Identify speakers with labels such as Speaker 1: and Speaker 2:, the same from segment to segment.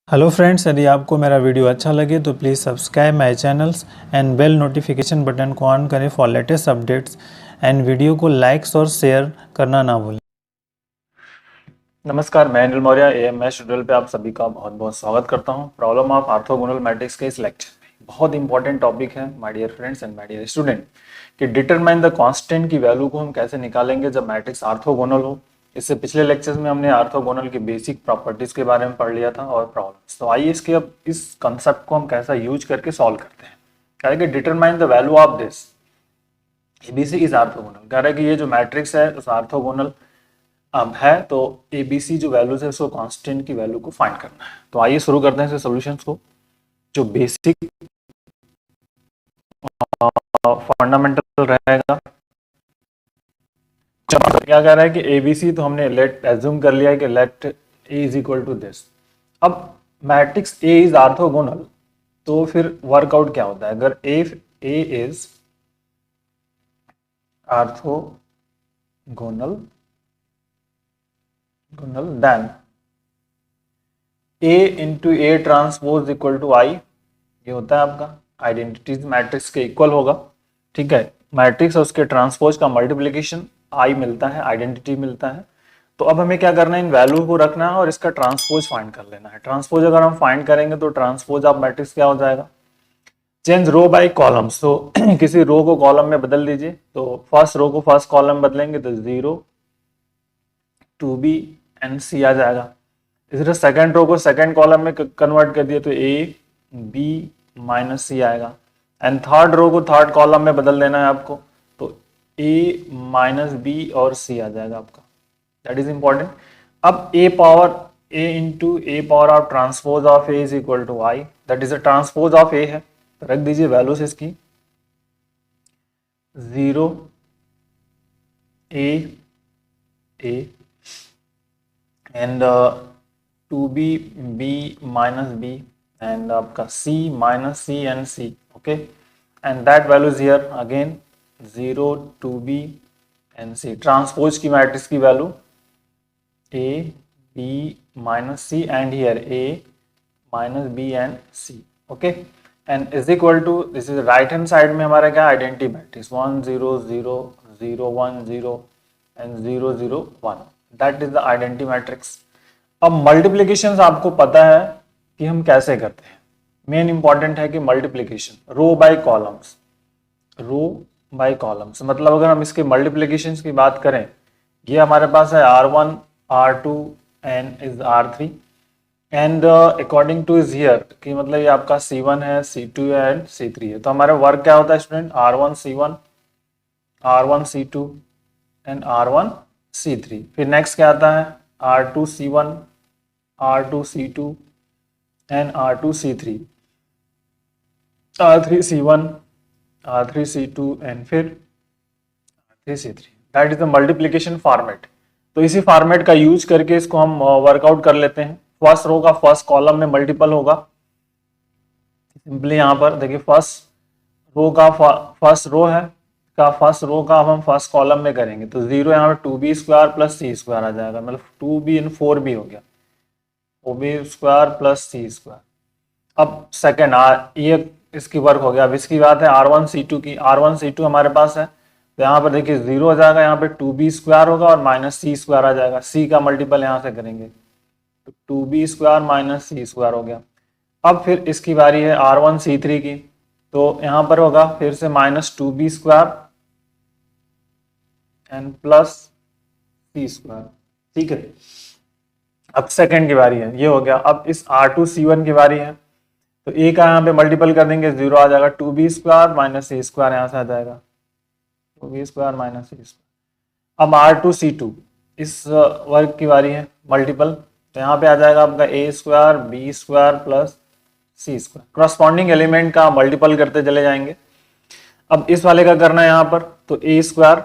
Speaker 1: Hello friends, यदि आपको मेरा वीडियो अच्छा लगे तो please subscribe my channels and bell notification button को ऑन करें for latest updates and video को लाइक्स और शेयर करना ना भूलें। नमस्कार, मैं अनिल मौर्य एएमएस ट्यूटोरियल पे आप सभी का बहुत बहुत स्वागत करता हूं। प्रॉब्लम ऑफ ऑर्थोगोनल मैट्रिक्स के इस लेक्चर में बहुत इंपॉर्टेंट टॉपिक है my dear friends and my dear student कि डिटरमाइन द कांस्टेंट की वैल्यू को हम कैसे निकालेंगे जब मैट्रिक्स ऑर्थोगोनल हो। इससे पिछले लेक्चर्स में हमने ऑर्थोगोनल की बेसिक प्रॉपर्टीज के बारे में पढ़ लिया था और प्रॉब्लम्स। तो आइए इसके अब इस कंसेप्ट को हम कैसा यूज करके सॉल्व करते हैं। कह रहे कि determine the value of this ABC is orthogonal. कह रहे कि ये जो मैट्रिक्स है उस ऑर्थोगोनल अब है, तो एबीसी जो वैल्यूज है उसको कांस्टेंट की वैल्यू को फाइंड करना है। तो आइए शुरू करते हैं इसके सॉल्यूशंस को। जो बेसिक फंडामेंटल रहेगा, क्या कह रहा है कि एबीसी तो हमने लेट एज्यूम कर लिया है कि let A is equal to this. अब मैट्रिक्स ए इज ऑर्थोगोनल तो फिर वर्कआउट क्या होता है? अगर if A is orthogonal then A into A transpose equal to I, ये होता है आपका आइडेंटिटीज मैट्रिक्स के इक्वल होगा। ठीक है, मैट्रिक्स और उसके ट्रांसपोज का मल्टीप्लिकेशन आई मिलता है, आइडेंटिटी मिलता है। तो अब हमें क्या करना है, इन वैल्यू को रखना है और इसका ट्रांसपोज फाइंड कर लेना है। ट्रांसपोज अगर हम फाइंड करेंगे तो ट्रांसपोज ऑफ मैट्रिक्स क्या हो जाएगा? चेंज रो बाय कॉलम्स। तो किसी रो को कॉलम में बदल दीजिए। तो फर्स्ट रो को फर्स्ट कॉलम बदलेंगे तो 0 2b एंड c आ जाएगा। इसी तरह सेकंड रो को सेकंड कॉलम में कन्वर्ट कर दिया तो a b माइनस c आएगा। एंड थर्ड रो को थर्ड कॉलम में बदल देना है आपको, तो a माइनस बी और c आ जाएगा आपका। That is important. अब a power a into a power of transpose of a is equal to I, that is a transpose of a है। तो रख दीजिए वैल्यूज इसकी 0 a and 2b b minus b and आपका c minus c and c, okay. And that value is here again 0 2b and c। Transpose की matrix की value a b minus c and here a minus b and c, okay. And is equal to, this is right hand side में हमारा क्या identity matrix 1 0 0 0 1 0 and 0 0 1, that is the identity matrix. अब multiplication आपको पता है कि हम कैसे करते हैं। मेन इंपॉर्टेंट है कि मल्टीप्लीकेशन रो बाय कॉलम्स, रो बाय कॉलम्स मतलब अगर हम इसके मल्टीप्लीकेशन की बात करें, ये हमारे पास है R1 R2 and is R3 and according two is here कि मतलब ये आपका C1 है, C2 है एंड C3 है। तो हमारा वर्क क्या होता है student? R1 C1 R1 C2 and R1 C3। फिर नेक्स्ट क्या आता है? R2 C1 R2 C2 and R2 C3, R3 C1 R3 C2 and फिर R3 C3। That is the multiplication format. तो इसी फॉर्मेट का यूज करके इसको हम वर्कआउट कर लेते हैं। फर्स्ट रो का फर्स्ट कॉलम में मल्टीपल होगा। सिंपली यहाँ पर देखिए फर्स्ट रो का फर्स्ट रो है का फर्स्ट रो का हम फर्स्ट कॉलम में करेंगे तो 0 यहाँ पे 2b square plus c square आ जाएगा, मतलब 2b इन 4b हो गया, ob square plus c square. अब सेकंड ये इसकी वर्क हो गया। अब इसकी बात है R1 C2 की। R1 C2 हमारे पास है तो यहाँ पर देखिए 0 हो जाएगा, यहाँ पे 2b स्क्वायर होगा और माइनस c स्क्वायर आ जाएगा। c का मल्टीपल यहाँ से करेंगे तो 2b square minus c square हो गया। अब फिर इसकी बारी है R1 C3 की, तो यहाँ पर होगा फिर से minus 2b square and plus c square, ठीक है। अब सेकंड की बारी है, ये हो गया। अब इस R2 C1 की बारी है तो a का यहाँ पे मल्टीपल कर देंगे, 0 आ जाएगा, 2b square minus c square यहाँ से आ जाएगा, 2b square minus c square. अब R2 C2 इस वर्ग की बारी है मल्टीपल, तो यहाँ पे आ जाएगा आपका a square b square plus c square. Corresponding element का मल्टीपल करते चले जाएंगे। अब इस वाले का करना है यहाँ पर, तो a square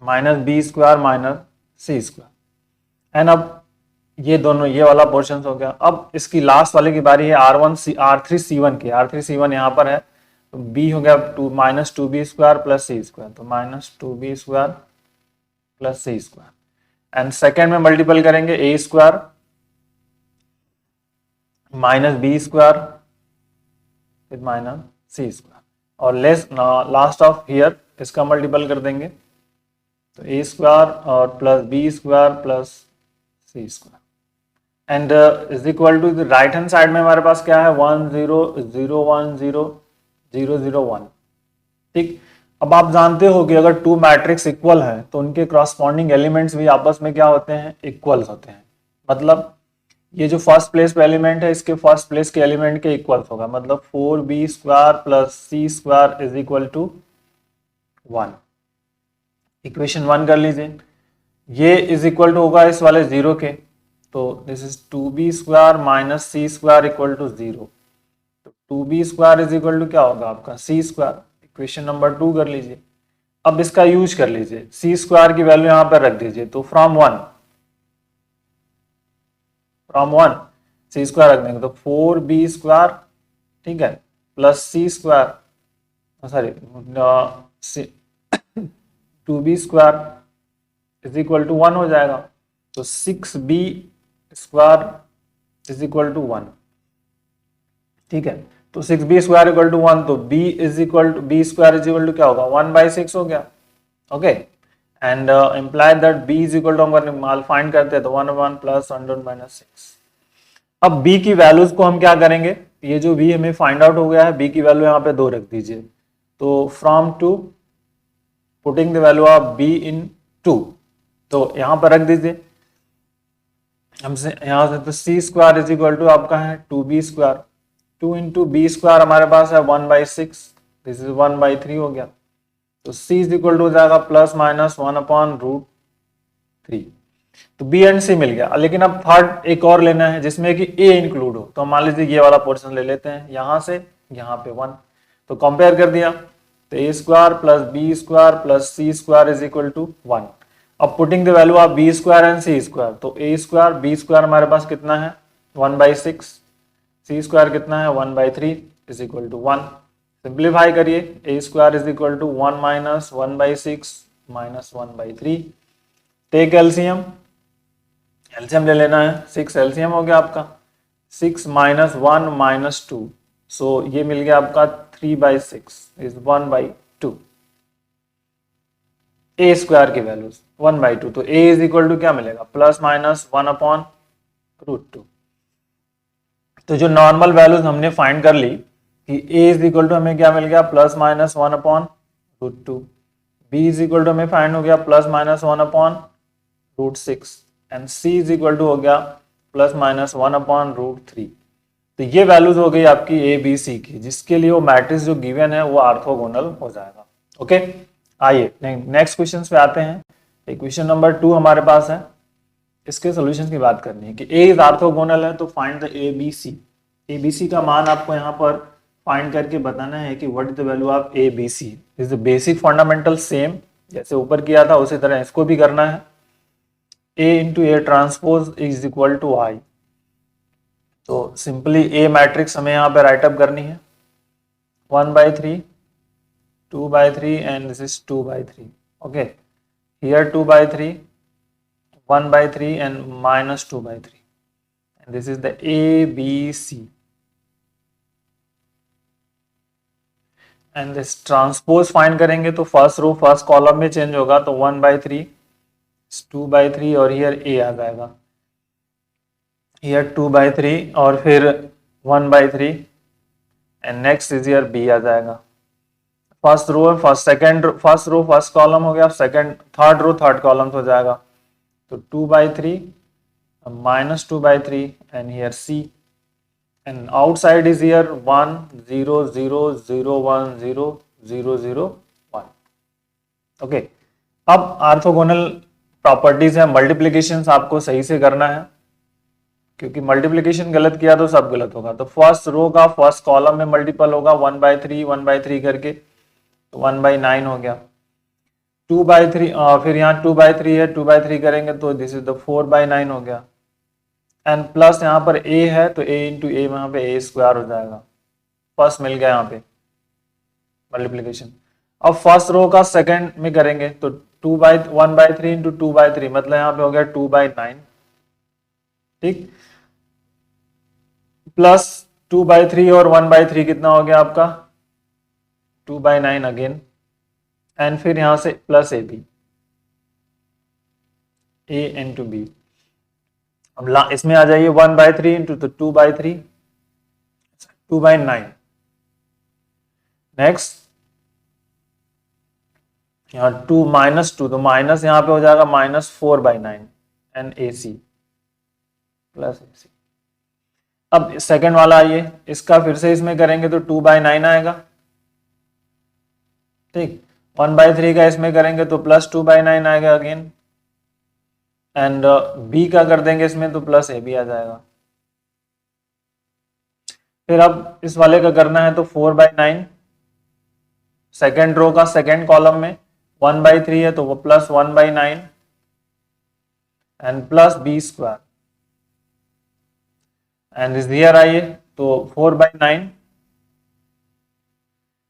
Speaker 1: minus b square minus c square and अब ये दोनों, ये वाला पोर्शन हो गया। अब इसकी लास्ट वाले की बारी है R3 C1 की। R3 C1 यहाँ पर है तो b हो गया माइनस 2b स्क्वायर प्लस सी स्क्वायर, तो minus 2b square plus C square and second में मल्टीपल करेंगे a square minus b square फिर माइनस सी स्क्वायर और लेस लास्ट ऑफ हियर इसका मल्टीपल कर देंगे तो ए स्क्वायर और plus B square plus C square and is equal to right hand side में हमारे पास क्या है 1 0 0 1 0 0 0 1। ठीक, अब आप जानते हो कि अगर टू मैट्रिक्स इक्वल है तो उनके क्रॉसपॉन्डिंग एलिमेंट्स भी आपस में क्या होते हैं, इक्वल्स होते हैं। मतलब ये जो फर्स्ट प्लेस पे एलिमेंट है इसके फर्स्ट प्लेस के एलिमेंट के इक्वल्स होगा, मतलब 4b square plus C square is equal to 1। Equation 1 कर लीजिए, ये इज इक्वल टू होगा इस वाले 0 के, तो this is 2b square minus c square equal to 0। तो 2b square is equal to क्या होगा आपका सी स्क्वायर। इक्वेशन नंबर 2 कर लीजिए, अब इसका यूज कर लीजिए, सी स्क्वायर की वैल्यू यहां पर रख दीजिए, तो फ्रॉम 1 सी स्क्वायर रख देंगे तो 4b स्क्वायर, ठीक है, plus C square sorry 2b square is equal to 1 हो जाएगा। तो 6b square is equal to 1। ठीक है, तो 6b स्क्वायर इक्वल टू 1, तो b is equal to b square is equal to क्या होगा 1/6 हो गया। Okay, and imply that b is equal to हम फाइंड करते हैं तो 1 प्लस 100 माइनस 6। अब b की वैल्यूज को हम क्या करेंगे, ये जो b हमें फाइंड आउट हो गया है, b की वैल्यू यहाँ पे 2 रख दीजिए। तो from 2 putting the value of b इन 2, तो यहाँ पर रख दीजिए हमसे यहाँ से, तो सी स्क्वायर इज इक्वल टू आपका है 2b square, 2 into B square हमारे पास है 1/6, दिस इज 1/3 हो गया। तो c इज इक्वल टू हो जाएगा प्लस माइनस 1/√3। तो b एंड c मिल गया, लेकिन अब थर्ड एक और लेना है जिसमें कि a इंक्लूड हो, तो मान लीजिए ये वाला पोर्शन ले लेते हैं, यहां से यहाँ पे 1, तो कंपेयर कर दिया तो a square plus B square plus C square is equal to 1। अब putting the value of b square and c square, तो a स्क्वायर बी स्क्वायर हमारे पास कितना है 1/6, सी स्क्वायर कितना है 1/3 इज इक्वल टू 1। सिंप्लीफाई करिए, a square is equal to 1 minus 1/6 minus 1/3। Take LCM, LCM ले लेना है, 6 एलसीएम हो गया आपका, 6 माइनस 1 माइनस 2, सो ये मिल गया आपका 3/6 इज 1/2। ए स्क्वायर की वैल्यूज 1/2, तो a इज इक्वल टू क्या मिलेगा प्लस माइनस 1/√2। तो जो नॉर्मल वैल्यूज हमने फाइंड कर ली कि a इज इक्वल टू हमें क्या मिल गया plus minus 1/√2, b is equal to हमें फाइंड हो गया plus minus 1/√6 and c is equal to हो गया प्लस माइनस 1/√3। तो ये वैल्यूज हो गई आपकी ए बी सी की, जिसके लिए वो मैट्रिक्स जो गिवन है वो ऑर्थोगोनल हो जाएगा। ओके, आइए नेक्स्ट क्वेश्चन पे आते हैं। क्वेश्चन नंबर 2 हमारे पास है, इसके सॉल्यूशन की बात करनी है कि ए इज ऑर्थोगोनल है, तो find the A B C. A B C का मान आपको यहाँ पर फाइंड करके बताना है कि what is the value of A B C. Is the basic fundamental same, जैसे ऊपर किया था उसी तरह इसको भी करना है। A into A transpose is equal to I, तो सिंपली ए मैट्रिक्स हमें यहाँ पे राइट अप करनी है 1/3 2/3 and this is 2/3. Okay, here 2/3 1/3 and minus 2/3, and this is the A B C, and this transpose find करेंगे तो फर्स्ट रो फर्स्ट कॉलम में change होगा, तो 1/3 2/3 और here A आ जाएगा, here 2/3 और फिर 1/3 and next is here B आ जाएगा। First row first second first row first column हो गया, second third row third column हो जाएगा, तो 2/3 minus 2/3 and here C, and outside is here 1 0 0 0 1 0 0 0 1। Okay, अब ऑर्थोगोनल प्रॉपर्टीज है, मल्टीप्लीकेशन आपको सही से करना है, क्योंकि मल्टीप्लीकेशन गलत किया तो सब गलत होगा। तो फर्स्ट रो का फर्स्ट कॉलम में मल्टीपल होगा 1/3 करके, तो 1/9 हो गया। 2/3 फिर यहाँ 2/3 है, 2/3 करेंगे तो दिस इज द 4/9 हो गया, एंड प्लस यहाँ पर a है तो a इंटू ए यहाँ पे a स्क्वायर हो जाएगा। फर्स्ट मिल गया यहाँ पे मल्टीप्लीकेशन। अब फर्स्ट रो का सेकंड में करेंगे तो 1/3 इंटू 2/3 मतलब यहाँ पे हो गया 2/9। ठीक, प्लस 2/3 और 1/3 कितना हो गया आपका 2/9 अगेन, एंड फिर यहां से plus A B, A into B. अब इसमें आ जाइए 1/3 इंटू तो 2/3, 2/9। नेक्स्ट यहाँ 2 -2 तो माइनस यहाँ पे हो जाएगा -4/9 एन ए सी प्लस ए सी। अब सेकंड वाला आइए, इसका फिर से इसमें करेंगे तो 2/9 आएगा, ठीक। 1/3 का इसमें करेंगे तो प्लस 2/9 आएगा अगेन, एंड बी का कर देंगे इसमें तो प्लस ए बी आ जाएगा। फिर अब इस वाले का करना है तो 4/9, सेकेंड रो का सेकेंड कॉलम में 1/3 है तो वो plus 1/9 and plus B square, and is here आइए तो 4/9,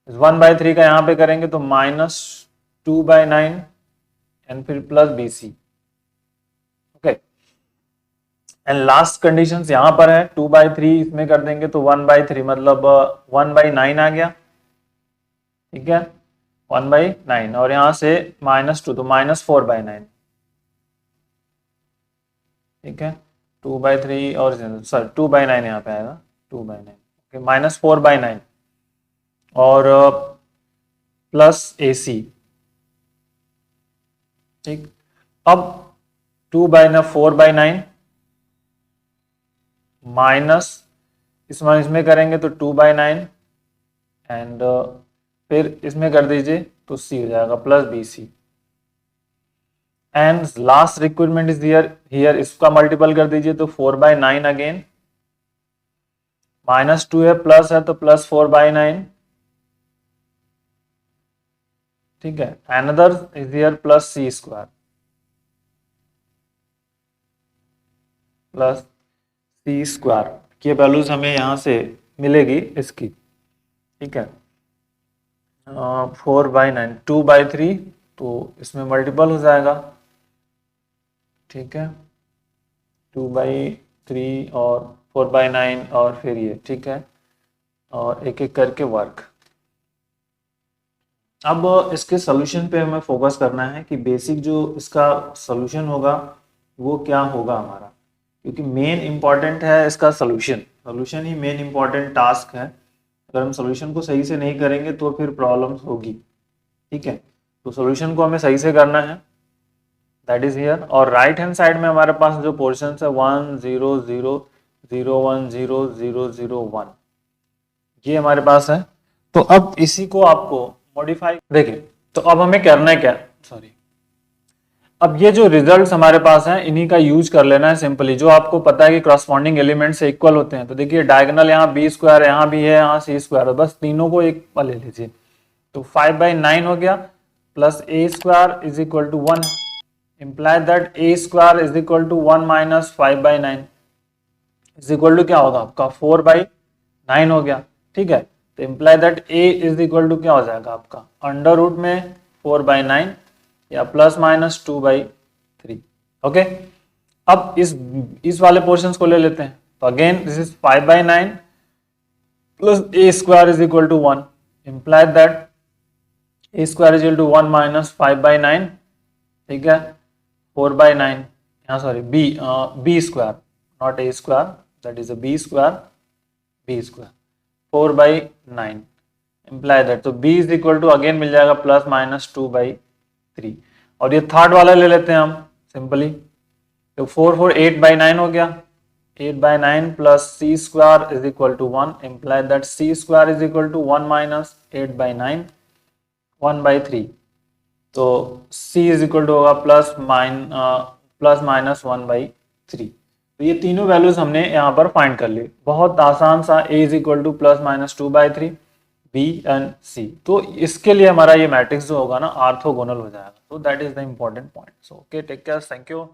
Speaker 1: 1/3 का यहां पे करेंगे तो -2/9 एंड फिर plus B C, okay. And last conditions यहां पर है 2/3 इसमें कर देंगे तो 1/3 मतलब 1/9 आ गया, ठीक है 1/9, और यहां से -2 तो -4/9, ठीक है 2/3 और सॉरी 2/9 यहाँ पे आएगा 2/9, ओके -4/9 और प्लस ए सी, ठीक। अब 4/9 माइनस इसमें करेंगे तो 2/9 एंड फिर इसमें कर दीजिए तो सी हो जाएगा plus B C, and last requirement is here इसका मल्टीपल कर दीजिए तो 4/9 अगेन, -2 है प्लस है तो प्लस 4/9, ठीक है। Another is here plus C square plus C square की वैल्यूज हमें यहां से मिलेगी इसकी, ठीक है 4/9 2/3 तो इसमें मल्टीपल हो जाएगा, ठीक है 2/3 और 4/9 और फिर ये, ठीक है, और एक एक करके वर्क। अब इसके सोल्यूशन पे हमें फोकस करना है कि बेसिक जो इसका सोल्यूशन होगा वो क्या होगा हमारा, क्योंकि मेन इंपॉर्टेंट है इसका सोल्यूशन ही मेन इंपॉर्टेंट टास्क है। अगर हम सोल्यूशन को सही से नहीं करेंगे तो फिर प्रॉब्लम्स होगी, ठीक है। तो सोल्यूशन को हमें सही से करना है, दैट इज हियर। और राइट हैंड साइड में हमारे पास जो पोर्शन है 1 0 0 0 1 0 0 0 1 ये हमारे पास है। तो अब इसी को आपको मॉडिफाई देखिए, तो अब हमें करना है क्या, सॉरी अब ये जो रिजल्ट्स हमारे पास हैं इन्हीं का यूज कर लेना है सिंपली, जो आपको पता है कि क्रॉसपॉन्डिंग एलिमेंट से इक्वल होते हैं। तो देखिए डायगोनल यहाँ बी स्क्वायर यहाँ भी है, यहाँ सी स्क्वायर है, बस तीनों को एक ले लीजिए तो 5/9 हो गया plus A square is equal to 1, imply that A square is equal to 1 minus 5/9 is equal to क्या होगा आपका 4/9 हो गया, ठीक है। तो imply that A is equal to क्या हो जाएगा आपका अंडर रूट में 4/9 या प्लस माइनस 2/3, ओके। अब इस वाले पोर्शंस को ले लेते हैं, तो again this is 5/9 plus A square is equal to 1, imply that A square is equal to 1 minus 5/9, ठीक है 4/9 यहाँ sorry B square not A square, that is a B square 4/9 imply that, तो b is equal to again मिल जाएगा plus minus 2/3। और ये third वाला ले लेते हैं हम सिंपली, तो 4 8/9 हो गया, 8/9 plus C square is equal to 1, imply that C square is equal to 1 minus 8/9 1/3, तो c इज इक्वल टू होगा प्लस माइनस 1/3। तो ये तीनों वैल्यूज हमने यहाँ पर फाइंड कर ली, बहुत आसान सा, a is equal two plus minus 2/3 b and c। तो इसके लिए हमारा ये मैट्रिक्स जो होगा ना ऑर्थोगोनल हो जाएगा, तो that is the important point. So okay, take care, thank you.